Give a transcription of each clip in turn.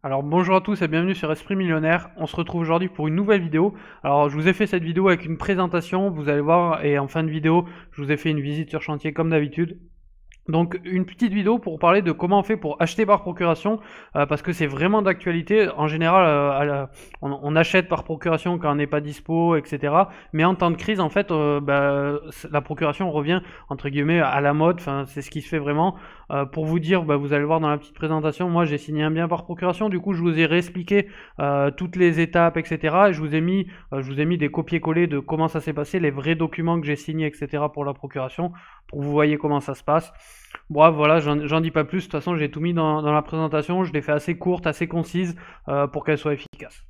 Alors bonjour à tous et bienvenue sur Esprit Millionnaire. On se retrouve aujourd'hui pour une nouvelle vidéo. Alors je vous ai fait cette vidéo avec une présentation, vous allez voir, et en fin de vidéo, je vous ai fait une visite sur chantier comme d'habitude. Donc une petite vidéo pour parler de comment on fait pour acheter par procuration, parce que c'est vraiment d'actualité. En général, on achète par procuration quand on n'est pas dispo, etc. Mais en temps de crise, en fait, la procuration revient entre guillemets à la mode. Enfin, c'est ce qui se fait vraiment. Pour vous dire, vous allez le voir dans la petite présentation, moi j'ai signé un bien par procuration. Du coup, je vous ai réexpliqué toutes les étapes, etc. Et je vous ai mis des copier-coller de comment ça s'est passé, les vrais documents que j'ai signés, etc. pour la procuration, pour que vous voyez comment ça se passe. Bref, voilà, j'en dis pas plus. De toute façon, j'ai tout mis dans la présentation. Je l'ai fait assez courte, assez concise pour qu'elle soit efficace.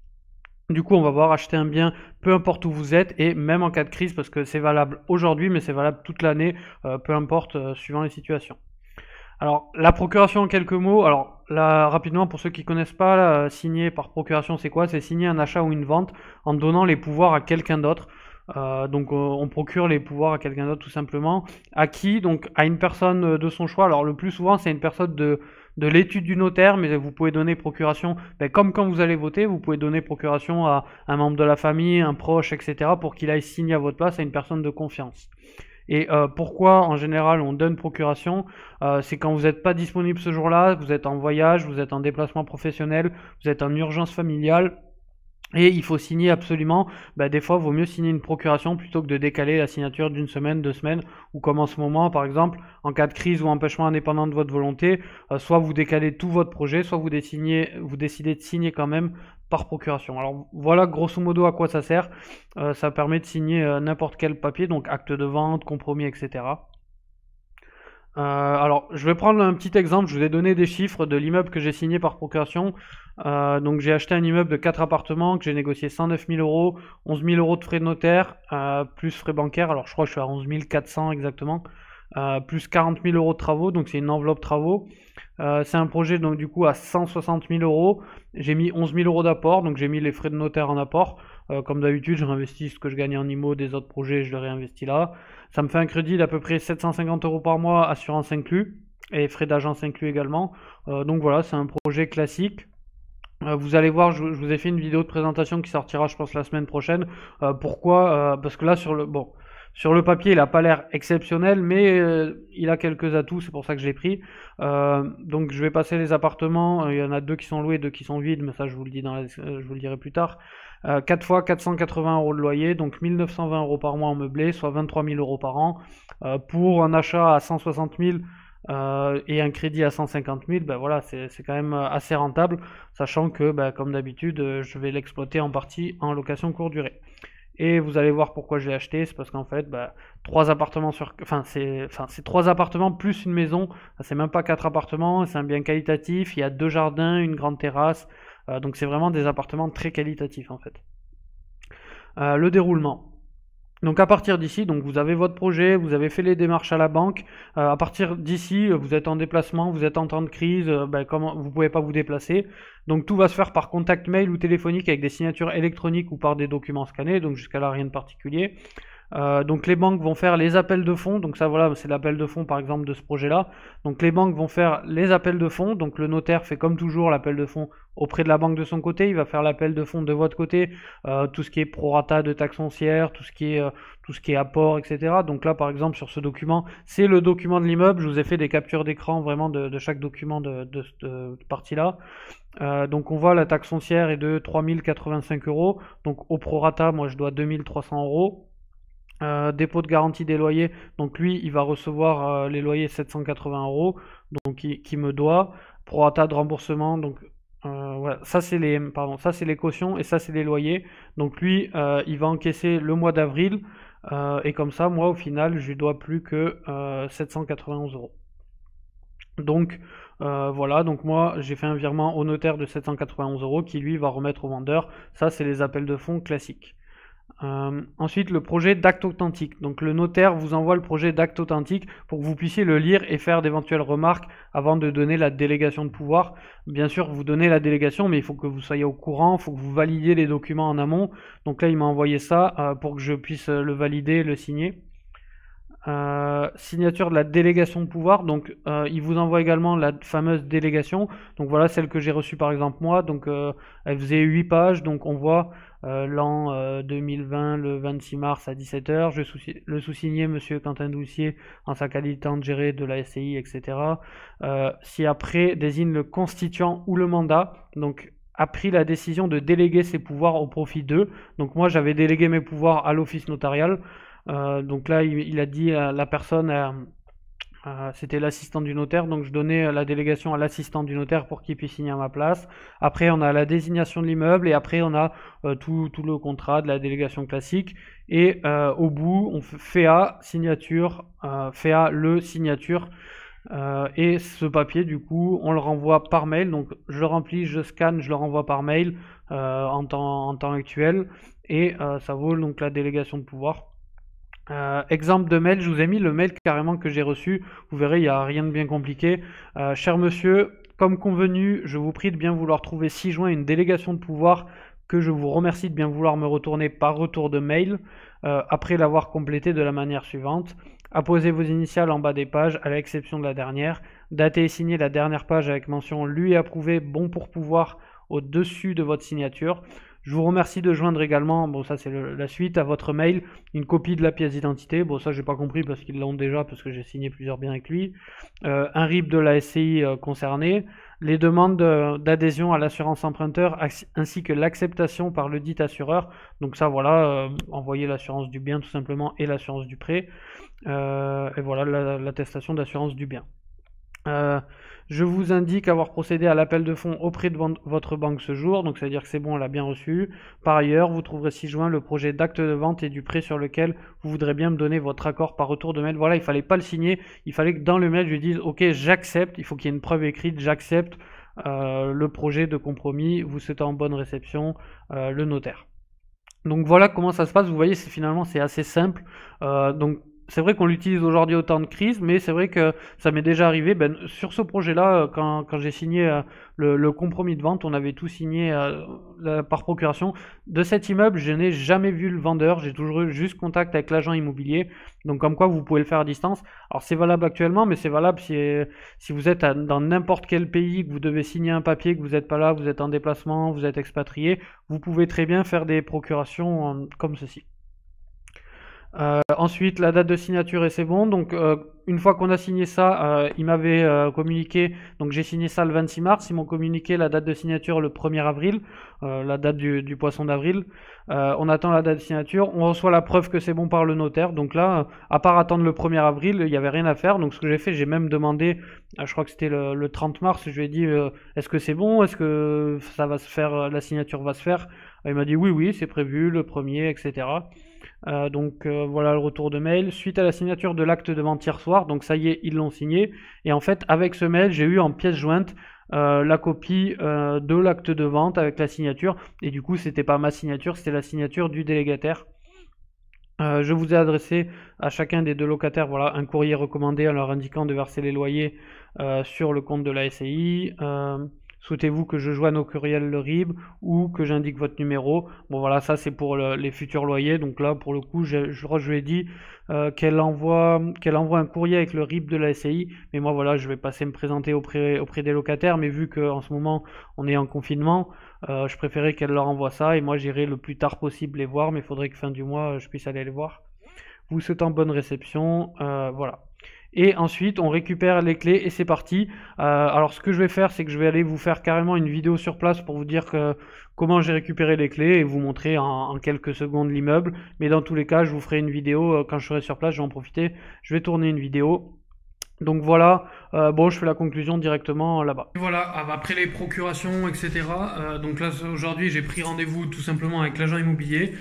Du coup, on va voir acheter un bien, peu importe où vous êtes, et même en cas de crise, parce que c'est valable aujourd'hui, mais c'est valable toute l'année, peu importe, suivant les situations. Alors, la procuration en quelques mots. Alors, là, rapidement, pour ceux qui connaissent pas, signer par procuration, c'est quoi? C'est signer un achat ou une vente en donnant les pouvoirs à quelqu'un d'autre. Donc, on procure les pouvoirs à quelqu'un d'autre tout simplement. À qui? Donc, à une personne de son choix. Alors, le plus souvent, c'est une personne de l'étude du notaire, mais vous pouvez donner procuration, comme quand vous allez voter, vous pouvez donner procuration à un membre de la famille, un proche, etc., pour qu'il aille signer à votre place à une personne de confiance. Et pourquoi en général on donne procuration? C'est quand vous n'êtes pas disponible ce jour-là, vous êtes en voyage, vous êtes en déplacement professionnel, vous êtes en urgence familiale. Et il faut signer absolument. Des fois, il vaut mieux signer une procuration plutôt que de décaler la signature d'une semaine, 2 semaines, ou comme en ce moment, par exemple, en cas de crise ou empêchement indépendant de votre volonté, soit vous décalez tout votre projet, soit vous décidez de signer quand même par procuration. Alors voilà grosso modo à quoi ça sert. Ça permet de signer n'importe quel papier, donc acte de vente, compromis, etc. Alors, je vais prendre un petit exemple. Je vous ai donné des chiffres de l'immeuble que j'ai signé par procuration. Donc, j'ai acheté un immeuble de 4 appartements que j'ai négocié 109 000 euros, 11 000 euros de frais de notaire, plus frais bancaires. Alors, je crois que je suis à 11 400 exactement, plus 40 000 euros de travaux. Donc, c'est une enveloppe travaux. C'est un projet donc du coup à 160 000 euros. J'ai mis 11 000 euros d'apport, donc j'ai mis les frais de notaire en apport. Comme d'habitude, je réinvestis ce que je gagne en IMO des autres projets, je le réinvestis là. Ça me fait un crédit d'à peu près 750 euros par mois, assurance inclus, et frais d'agence inclus également. Donc voilà, c'est un projet classique. Vous allez voir, je vous ai fait une vidéo de présentation qui sortira, je pense, la semaine prochaine. Pourquoi? Parce que là, sur le papier, il n'a pas l'air exceptionnel, mais il a quelques atouts, c'est pour ça que je l'ai pris. Donc, je vais passer les appartements. Il y en a 2 qui sont loués, 2 qui sont vides, mais ça, je vous le dis je vous le dirai plus tard. 4 fois 480 euros de loyer, donc 1920 euros par mois en meublé, soit 23 000 euros par an. Pour un achat à 160 000 et un crédit à 150 000, voilà, c'est quand même assez rentable, sachant que, comme d'habitude, je vais l'exploiter en partie en location courte durée. Et vous allez voir pourquoi je l'ai acheté, c'est parce qu'en fait, 3 appartements c'est 3 appartements plus une maison, c'est même pas 4 appartements, c'est un bien qualitatif, il y a 2 jardins, une grande terrasse, donc c'est vraiment des appartements très qualitatifs en fait. Le déroulement. Donc à partir d'ici, donc vous avez votre projet, vous avez fait les démarches à la banque. À partir d'ici, vous êtes en déplacement, vous êtes en temps de crise, comment vous pouvez pas vous déplacer. Donc tout va se faire par contact mail ou téléphonique avec des signatures électroniques ou par des documents scannés. Donc jusqu'à là rien de particulier. Donc les banques vont faire les appels de fonds, donc ça voilà, c'est l'appel de fonds par exemple de ce projet-là. Donc les banques vont faire les appels de fonds, donc le notaire fait comme toujours l'appel de fonds auprès de la banque de son côté, il va faire l'appel de fonds de votre côté, tout ce qui est prorata de taxes foncières, tout ce qui est apport, etc. Donc là par exemple sur ce document, c'est le document de l'immeuble, je vous ai fait des captures d'écran vraiment de chaque document de cette partie-là. Donc on voit la taxe foncière est de 3 085 euros, donc au prorata, moi je dois 2 300 euros. Dépôt de garantie des loyers, donc lui il va recevoir les loyers 780 euros, donc qui me doit. Prorata de remboursement, donc voilà, ça c'est les cautions et ça c'est les loyers. Donc lui il va encaisser le mois d'avril et comme ça moi au final je lui dois plus que 791 euros. Donc voilà, donc moi j'ai fait un virement au notaire de 791 euros qui lui va remettre au vendeur. Ça c'est les appels de fonds classiques. Ensuite, le projet d'acte authentique. Donc le notaire vous envoie le projet d'acte authentique pour que vous puissiez le lire et faire d'éventuelles remarques avant de donner la délégation de pouvoir. Bien sûr, vous donnez la délégation, mais il faut que vous soyez au courant, il faut que vous validiez les documents en amont. Donc là, il m'a envoyé ça pour que je puisse le valider, le signer. signature de la délégation de pouvoir. Donc il vous envoie également la fameuse délégation. Donc voilà celle que j'ai reçue par exemple moi. Donc elle faisait 8 pages. Donc on voit l'an 2020 le 26 mars à 17h. Le sous-signé Monsieur Quentin Doucier en sa qualité de géré de la SCI, etc. Si après désigne le constituant ou le mandat. Donc a pris la décision de déléguer ses pouvoirs au profit d'eux. Donc moi j'avais délégué mes pouvoirs à l'office notarial. Donc là il a dit à la personne, c'était l'assistant du notaire, donc je donnais la délégation à l'assistant du notaire pour qu'il puisse signer à ma place. Après on a la désignation de l'immeuble et après on a tout le contrat de la délégation classique. Et au bout on fait à signature, fait à le signature. Et ce papier, du coup, on le renvoie par mail. Donc, je le remplis, je scanne, je le renvoie par mail en temps actuel. Et ça vaut donc la délégation de pouvoir. Exemple de mail, je vous ai mis le mail carrément que j'ai reçu. Vous verrez, il n'y a rien de bien compliqué. Cher monsieur, comme convenu, je vous prie de bien vouloir trouver 6 juin une délégation de pouvoir que je vous remercie de bien vouloir me retourner par retour de mail après l'avoir complété de la manière suivante. Apposez vos initiales en bas des pages, à l'exception de la dernière. Datez et signez la dernière page avec mention lu et approuvé, bon pour pouvoir au-dessus de votre signature. Je vous remercie de joindre également, bon ça c'est la suite, à votre mail, une copie de la pièce d'identité. Bon ça j'ai pas compris parce qu'ils l'ont déjà, parce que j'ai signé plusieurs biens avec lui. Un RIB de la SCI concernée. Les demandes d'adhésion à l'assurance emprunteur ainsi que l'acceptation par le dit assureur. Donc ça voilà, envoyer l'assurance du bien tout simplement et l'assurance du prêt. Et voilà l'attestation d'assurance du bien. Je vous indique avoir procédé à l'appel de fonds auprès de votre banque ce jour, donc ça veut dire que c'est bon, elle a bien reçu. Par ailleurs, vous trouverez 6 juin le projet d'acte de vente et du prêt sur lequel vous voudrez bien me donner votre accord par retour de mail. Voilà, il fallait pas le signer, il fallait que dans le mail je lui dise ok j'accepte, il faut qu'il y ait une preuve écrite, j'accepte le projet de compromis, vous souhaitez en bonne réception, le notaire. Donc voilà comment ça se passe, vous voyez finalement c'est assez simple. Donc c'est vrai qu'on l'utilise aujourd'hui au temps de crise, mais c'est vrai que ça m'est déjà arrivé. Sur ce projet-là, quand j'ai signé le compromis de vente, on avait tout signé par procuration. De cet immeuble, je n'ai jamais vu le vendeur, j'ai toujours eu juste contact avec l'agent immobilier. Donc comme quoi, vous pouvez le faire à distance. Alors c'est valable actuellement, mais c'est valable si vous êtes dans n'importe quel pays, que vous devez signer un papier, que vous n'êtes pas là, vous êtes en déplacement, vous êtes expatrié, vous pouvez très bien faire des procurations comme ceci. Ensuite, la date de signature et c'est bon. Donc, une fois qu'on a signé ça, ils m'avaient communiqué. Donc, j'ai signé ça le 26 mars. Ils m'ont communiqué la date de signature le 1er avril, la date du poisson d'avril. On attend la date de signature. On reçoit la preuve que c'est bon par le notaire. Donc là, à part attendre le 1er avril, il n'y avait rien à faire. Donc, ce que j'ai fait, j'ai même demandé, je crois que c'était le 30 mars, je lui ai dit est-ce que c'est bon? Est-ce que ça va se faire? La signature va se faire? Il m'a dit oui, c'est prévu, le 1er, etc. Donc voilà le retour de mail. Suite à la signature de l'acte de vente hier soir, donc ça y est, ils l'ont signé. Et en fait, avec ce mail, j'ai eu en pièce jointe la copie de l'acte de vente avec la signature. Et du coup, c'était pas ma signature, c'était la signature du délégataire. Je vous ai adressé à chacun des deux locataires voilà, un courrier recommandé en leur indiquant de verser les loyers sur le compte de la SCI. Souhaitez-vous que je joigne au courriel le RIB ou que j'indique votre numéro? Bon voilà, ça c'est pour les futurs loyers. Donc là, pour le coup, je lui ai dit qu'elle envoie un courrier avec le RIB de la SCI. Mais moi voilà, je vais passer me présenter auprès des locataires. Mais vu qu'en ce moment, on est en confinement, je préférais qu'elle leur envoie ça. Et moi, j'irai le plus tard possible les voir. Mais il faudrait que fin du mois, je puisse aller les voir. Vous souhaitez en bonne réception. Voilà. Et ensuite, on récupère les clés et c'est parti. Alors, ce que je vais faire, c'est que je vais aller vous faire carrément une vidéo sur place pour vous dire comment j'ai récupéré les clés et vous montrer en quelques secondes l'immeuble. Mais dans tous les cas, je vous ferai une vidéo quand je serai sur place. Je vais en profiter. Je vais tourner une vidéo. Donc voilà, bon je fais la conclusion directement là-bas. Voilà, après les procurations, etc. Donc là aujourd'hui j'ai pris rendez-vous tout simplement avec l'agent immobilier.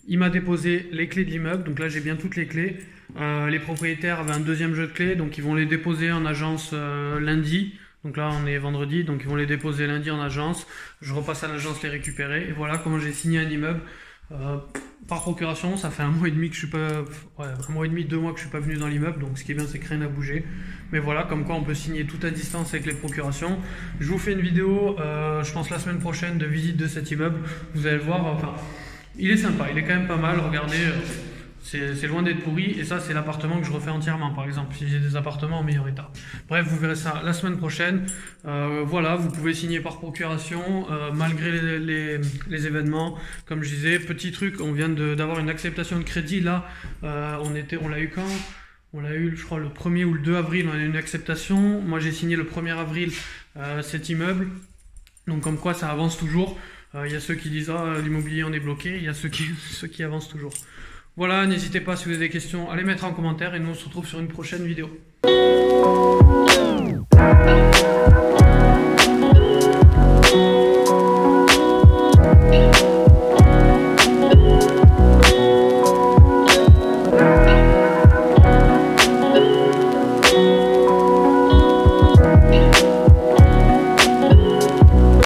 Il m'a déposé les clés de l'immeuble, donc là j'ai bien toutes les clés. Les propriétaires avaient un deuxième jeu de clés, donc ils vont les déposer en agence lundi. Donc là on est vendredi, donc ils vont les déposer lundi en agence. Je repasse à l'agence les récupérer. Et voilà comment j'ai signé un immeuble. Par procuration, ça fait 1 mois et demi que je suis pas, 1 mois et demi, 2 mois que je suis pas venu dans l'immeuble, donc ce qui est bien c'est que rien n'a bougé. Mais voilà, comme quoi on peut signer tout à distance avec les procurations. Je vous fais une vidéo, je pense la semaine prochaine, de visite de cet immeuble. Vous allez le voir, enfin, il est sympa, il est quand même pas mal. Regardez, C'est loin d'être pourri, et ça c'est l'appartement que je refais entièrement par exemple, si j'ai des appartements en meilleur état. Bref, vous verrez ça la semaine prochaine. Voilà, vous pouvez signer par procuration, malgré les événements. Comme je disais, petit truc, on vient d'avoir une acceptation de crédit là, on l'a eu quand? On l'a eu, je crois, le 1er ou le 2 avril, on a eu une acceptation. Moi j'ai signé le 1er avril cet immeuble, donc comme quoi ça avance toujours. Il y a ceux qui disent ah, l'immobilier on est bloqué, il y a ceux qui avancent toujours. Voilà, n'hésitez pas si vous avez des questions à les mettre en commentaire et nous on se retrouve sur une prochaine vidéo.